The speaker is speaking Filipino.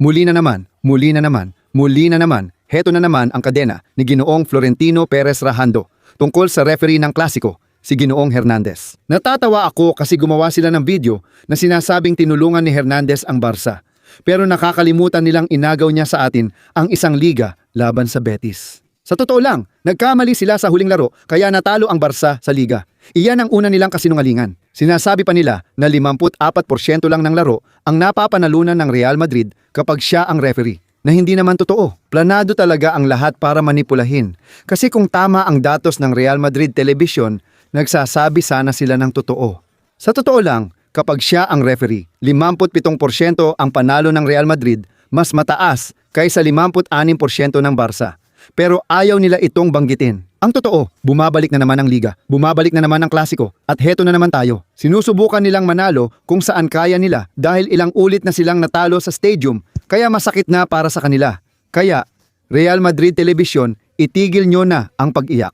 Muli na naman, muli na naman, muli na naman, heto na naman ang kadena ni Ginoong Florentino Perez Rajando tungkol sa referee ng klasiko, si Ginoong Hernandez. Natatawa ako kasi gumawa sila ng video na sinasabing tinulungan ni Hernandez ang Barca. Pero nakakalimutan nilang inagaw niya sa atin ang isang liga laban sa Betis. Sa totoo lang, nagkamali sila sa huling laro kaya natalo ang Barca sa liga. Iyan ang una nilang kasinungalingan. Sinasabi pa nila na 54% lang ng laro ang napapanalunan ng Real Madrid kapag siya ang referee. Na hindi naman totoo. Planado talaga ang lahat para manipulahin. Kasi kung tama ang datos ng Real Madrid Television, nagsasabi sana sila ng totoo. Sa totoo lang, kapag siya ang referee, 57% ang panalo ng Real Madrid, mas mataas kaysa 56% ng Barca. Pero ayaw nila itong banggitin. Ang totoo, bumabalik na naman ang liga, bumabalik na naman ang klasiko, at heto na naman tayo. Sinusubukan nilang manalo kung saan kaya nila dahil ilang ulit na silang natalo sa stadium, kaya masakit na para sa kanila. Kaya, Real Madrid Television, itigil nyo na ang pag-iyak.